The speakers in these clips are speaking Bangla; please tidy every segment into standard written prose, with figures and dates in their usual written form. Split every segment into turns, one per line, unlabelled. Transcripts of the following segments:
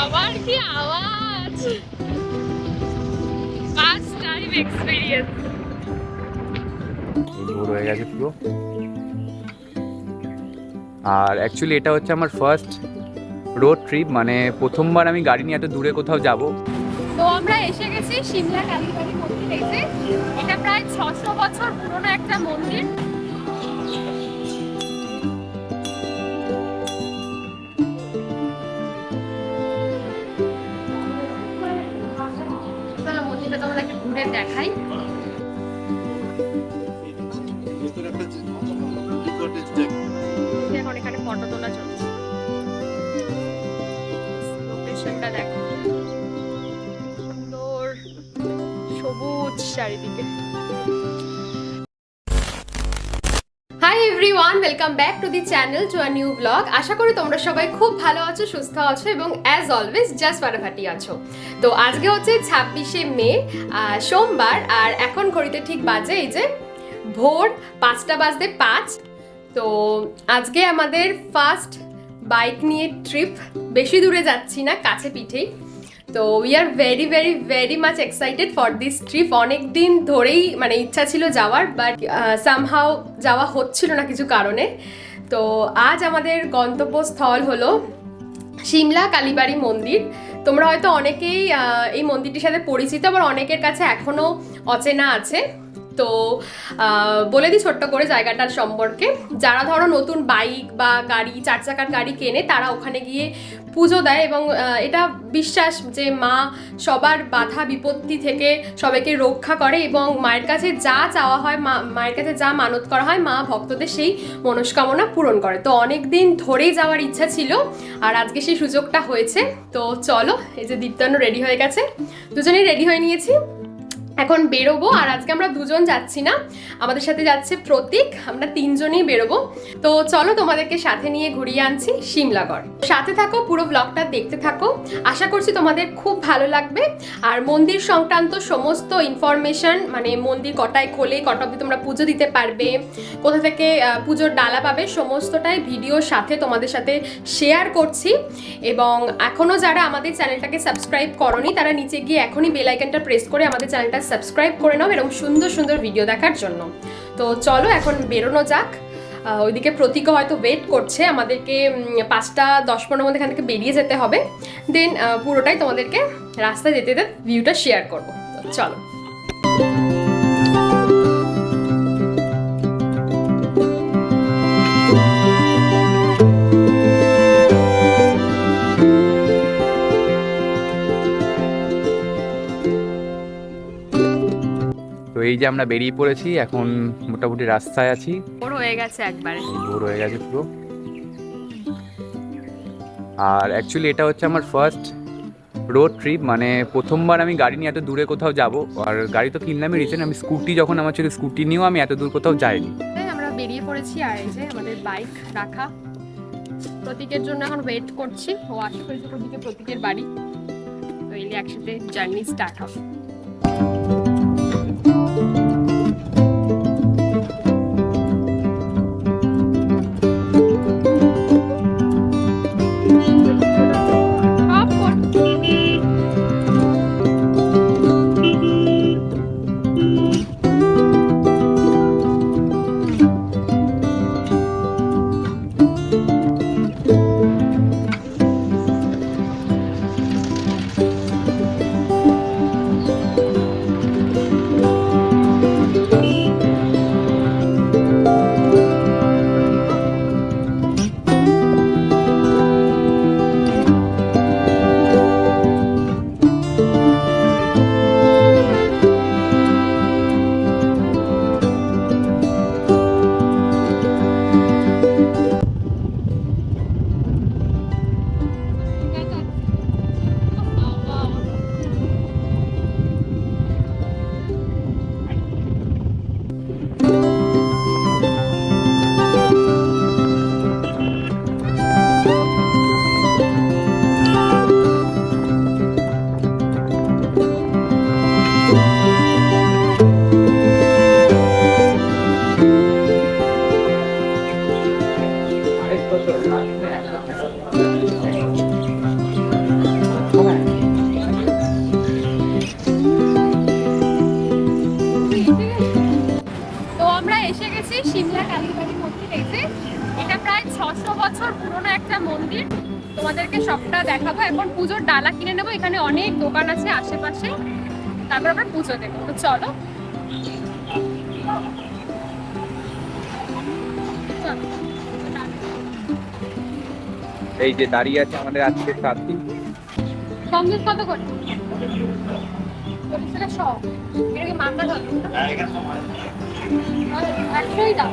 আবার কি আওয়াজ! First time experience.
ভোর হয়ে গেছে পুরো। আর অ্যাকচুয়ালি এটা হচ্ছে আমার ফার্স্ট রোড ট্রিপ, মানে প্রথমবার আমি গাড়ি নিয়ে এত দূরে কোথাও যাব।
তো আমরা এসে গেছি সিমলা কালীবাড়ি মন্দিরে। এটা প্রায় 600 বছর পুরনো একটা মন্দির। মন্দিরটা তোমাদেরকে ঘুরে দেখাই। এখন এখানে ফটো তোলা চলছে। লোকেশনটা দেখো, সুন্দর সবুজ চারিদিকে। Hi everyone, welcome back to the channel to a new blog. আশা করি তোমরা সবাই খুব ভালো আছো, সুস্থ আছো এবং অ্যাজ অলওয়েজ জাস্ট ফাটাফাটি আছো। তো আজকে হচ্ছে 26শে মে, সোমবার, আর এখন ঘড়িতে ঠিক বাজে এই যে ভোর 5টা বাজতে 5। তো আজকে আমাদের ফার্স্ট বাইক নিয়ে ট্রিপ। বেশি দূরে যাচ্ছি না, কাছে পিঠেই। তো we are very very very much excited for this trip. অনেক দিন ধরেই মানে ইচ্ছা ছিল যাওয়ার, বাট সামহাও যাওয়া হচ্ছিল না কিছু কারণে। তো আজ আমাদের গন্তব্যস্থল হলো সিমলা কালীবাড়ি মন্দির। তোমরা হয়তো অনেকেই এই মন্দিরটির সাথে পরিচিত, আবার অনেকের কাছে এখনও অচেনা আছে। তো বলে দিই ছোট্ট করে জায়গাটার সম্পর্কে। যারা ধরো নতুন বাইক বা গাড়ি, 4 চাকার গাড়ি কেনে, তারা ওখানে গিয়ে পুজো দেয় এবং এটা বিশ্বাস যে মা সবার বাধা বিপত্তি থেকে সবাইকে রক্ষা করে এবং মায়ের কাছে যা চাওয়া হয়, মায়ের কাছে যা মানত করা হয়, মা ভক্তদের সেই মনস্কামনা পূরণ করে। তো অনেক দিন ধরেই যাওয়ার ইচ্ছা ছিল, আর আজকে সেই সুযোগটা হয়েছে। তো চলো, এই যে দীপ্তান্ন রেডি হয়ে গেছে, দুজনেই রেডি হয়ে নিয়েছি, এখন বেরোবো। আর আজকে আমরা দুজন যাচ্ছি না, আমাদের সাথে যাচ্ছে প্রতীক। আমরা 3 জনই বেরোবো। তো চলো তোমাদেরকে সাথে নিয়ে ঘুরিয়ে আনছি সিমলাগড়। সাথে থাকো, পুরো ব্লগটা দেখতে থাকো। আশা করছি তোমাদের খুব ভালো লাগবে। আর মন্দির সংক্রান্ত সমস্ত ইনফরমেশন, মানে মন্দির কটায় খোলে, কটা অবধি তোমরা পুজো দিতে পারবে, কোথা থেকে পুজোর ডালা পাবে, সমস্তটাই ভিডিওর সাথে তোমাদের সাথে শেয়ার করছি। এবং এখনও যারা আমাদের চ্যানেলটাকে সাবস্ক্রাইব করোনি, তারা নিচে গিয়ে এখনই বেল আইকনটা প্রেস করে আমাদের চ্যানেলটা সাবস্ক্রাইব করে নাও এরকম সুন্দর সুন্দর ভিডিও দেখার জন্য। তো চলো এখন বেরোনো যাক। ওইদিকে প্রতীকও হয়তো ওয়েট করছে, আমাদেরকে 5টা 10-15 মধ্যে এখান থেকে বেরিয়ে যেতে হবে। দেন পুরোটাই তোমাদেরকে রাস্তায় যেতে যেতে ভিউটা শেয়ার করবো। তো চলো।
তো এই যে আমরা বেরিয়ে পড়েছি, এখন মোটামুটি রাস্তায় আছি।
ভোর হয়ে গেছে একবারে,
ভোর হয়ে গেছে পুরো। আর অ্যাকচুয়ালি এটা হচ্ছে আমার ফার্স্ট রোড ট্রিপ, মানে প্রথমবার আমি গাড়ি নিয়ে এত দূরে কোথাও যাব। আর গাড়ি তো কিনলামই রিসেন্ট, আমি স্কুটি যখন আমার ছিল, স্কুটি নিয়েও আমি এত দূর কোথাও যাইনি।
আমরা বেরিয়ে পড়েছি। আর এই যে আমাদের বাইক রাখা, প্রতীকের জন্য এখন ওয়েট করছি। ও আশা করেছে প্রতীকের বাড়ি। তো এলে একসাথে জার্নি স্টার্ট হবে। তো আমরা এসে গেছি সিমলা কালীবাড়ি মন্দির। এটা প্রায় 600 বছর পুরনো একটা মন্দির। তোমাদেরকে সবটা দেখাবো। এখন পুজোর ডালা কিনে নেবো, এখানে অনেক দোকান আছে আশেপাশে, তারপর আমরা পুজো দেবো। তো চলো।
এই যে দাঁড়িয়ে আছে আমাদের আজকের সাথী।
সন্দেশ কত করে? সব এটা কি মান্দা ধরো? একশোই দাও।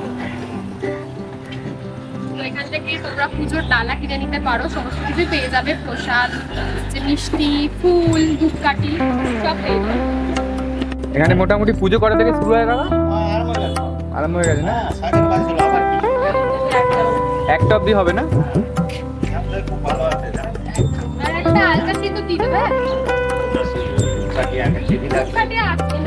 তো এখান থেকে তোমরা পুজোর ডালা কিনে নিতে পারো, সমস্ত কিছু পেয়ে যাবে, প্রসাদ, যে মিষ্টি, ফুল, ধূপকাঠি সব পেয়ে যাবে।
এখানে মোটামুটি পুজো করা থেকে শুরু হয়ে গেল, আরম্ভ হয়ে গেছে না? একটা অবধি হবে না?
আর একটা আলতা সিদ্ধ দিয়ে দেবে। ধূপকাঠি আছে।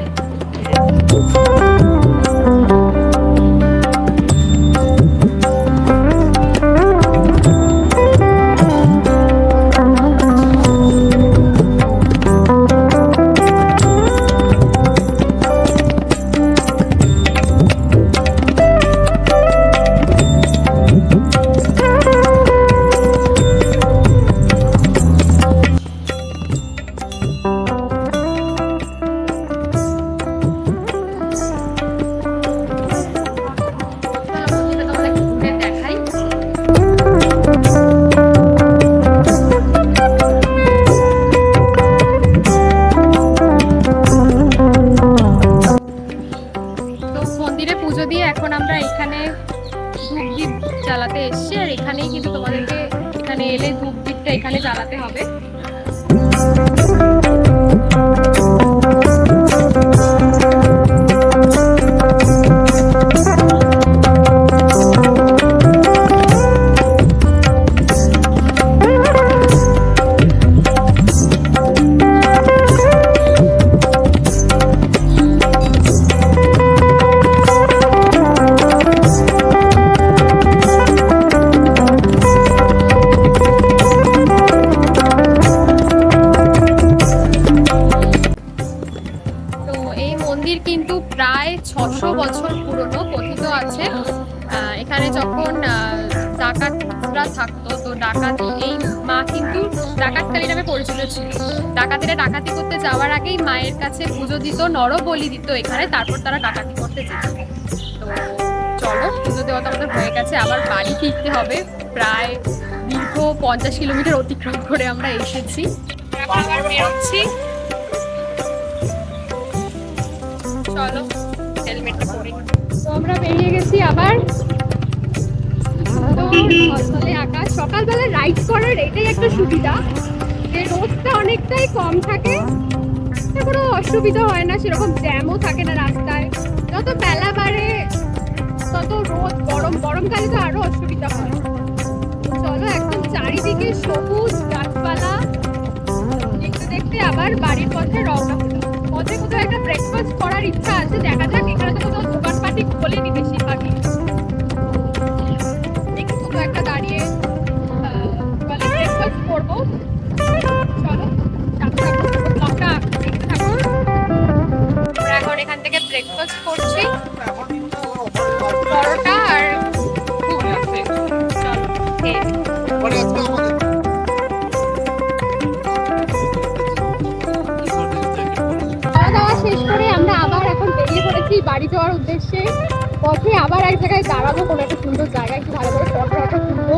পুজো দিয়ে এখন আমরা এখানে ধূপদীপ জ্বালাতে এসেছি, আর এখানেই কিন্তু তোমাদেরকে এখানে এলে ধূপদীপটা এখানে জ্বালাতে হবে। কিন্তু প্রায় 600 বছর পুরনো। কথিত আছে এখানে যখন ডাকাতরা থাকতো, তো ডাকাতি, এই মা কিন্তু ডাকাতকালী নামে পরিচিত ছিল। ডাকাতিরা ডাকাতি করতে যাওয়ার আগেই মায়ের কাছে পুজো দিত, নরবলি দিত এখানে, তারপর তারা ডাকাতি করতে যেত। তো চলো, পুজো দেওয়া তো আমাদের হয়ে গেছে, আবার বাড়ি ফিরতে হবে। প্রায় দীর্ঘ 50 কিলোমিটার অতিক্রম করে আমরা এসেছি, এখন আবার বেরোচ্ছি। চলো হেলমেটটা পরে। তো আমরা বেরিয়ে গেছি আবার। ঝলঝলে আকাশ, সকালবেলা রাইড করার এটাই একটা সুবিধা যে রোদটা অনেকটাই কম থাকে, কোনো অসুবিধা হয় না, সেরকম জ্যামও থাকে না রাস্তায়। যত বেলা বাড়ে তত রোদ, গরমকালে তো আরো অসুবিধা হয়। চলো, একদম চারিদিকে সবুজ গাছপালা দেখতে দেখতে আবার বাড়ির পথে রওনা হলো। পথে কোথাও একটা ব্রেকফাস্ট করার ইচ্ছা আছে, দেখা যাক। এখানে তো কোথাও দোকানপাটি খোলেনি বেশিরভাগই, দেখি কোথাও একটা দাঁড়িয়ে ব্রেকফাস্ট করবো। চলো, ব্লগটা দেখতে থাকো। আমরা এখন এখান থেকে ব্রেকফাস্ট করছি, পরোটা আর ঘুগনি। চলো খেয়ে শেষ করে আমরা আবার এখন বেরিয়ে পড়েছি বাড়ি যাওয়ার উদ্দেশ্যে। পথে আবার এক জায়গায় দাঁড়াবো, কোনো একটা সুন্দর জায়গায়, একটু ভালো করে ফটো তুলবো,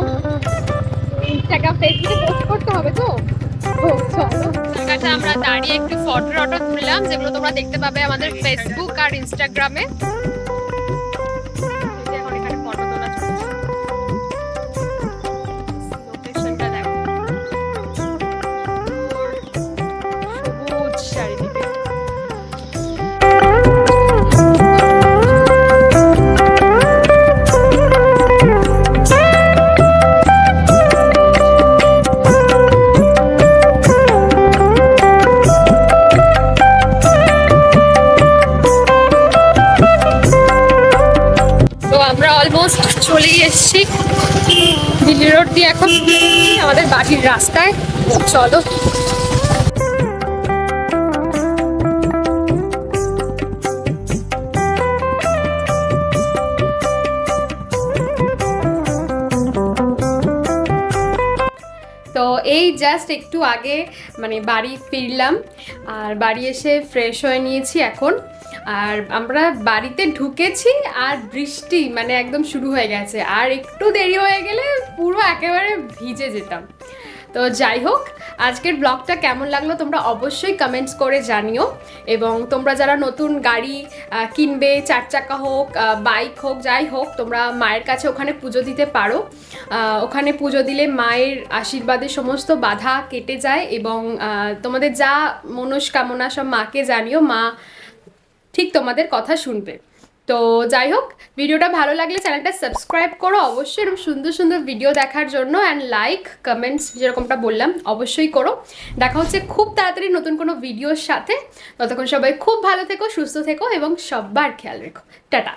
ইনস্টাগ্রাম ফেসবুকে পোস্ট করতে হবে। তো চলো, জায়গাটা আমরা দাঁড়িয়ে একটু ফটো তুললাম, যেগুলো তোমরা দেখতে পাবে আমাদের ফেসবুক আর ইনস্টাগ্রামে। এখন এখানে ফটো তোলা চলছে, লোকেশনটা দেখো, সবুজ চারিদিকে। রোড দিয়ে এখন আমাদের বাড়ির রাস্তায়, চলো। তো এই জাস্ট একটু আগে মানে বাড়ি ফিরলাম, আর বাড়ি এসে ফ্রেশ হয়ে নিয়েছি এখন। আর আমরা বাড়িতে ঢুকেছি আর বৃষ্টি মানে একদম শুরু হয়ে গেছে, আর একটু দেরি হয়ে গেলে পুরো একেবারে ভিজে যেতাম। তো যাই হোক, আজকের ব্লগটা কেমন লাগলো তোমরা অবশ্যই কমেন্টস করে জানিও। এবং তোমরা যারা নতুন গাড়ি কিনবে, 4 চাকা হোক, বাইক হোক, যাই হোক, তোমরা মায়ের কাছে ওখানে পুজো দিতে পারো। ওখানে পুজো দিলে মায়ের আশীর্বাদে সমস্ত বাধা কেটে যায়, এবং তোমাদের যা মনস্কামনা সব মাকে জানিও, মা ঠিক তোমাদের কথা শুনবে। তো যাই হোক, ভিডিওটা ভালো লাগলে চ্যানেলটা সাবস্ক্রাইব করো অবশ্যই, এরকম সুন্দর সুন্দর ভিডিও দেখার জন্য। অ্যান্ড লাইক কমেন্টস যেরকমটা বললাম অবশ্যই করো। দেখা হচ্ছে খুব তাড়াতাড়ি নতুন কোনো ভিডিওর সাথে। ততক্ষণ সবাই খুব ভালো থেকো, সুস্থ থেকো এবং সবার খেয়াল রেখো। টাটা।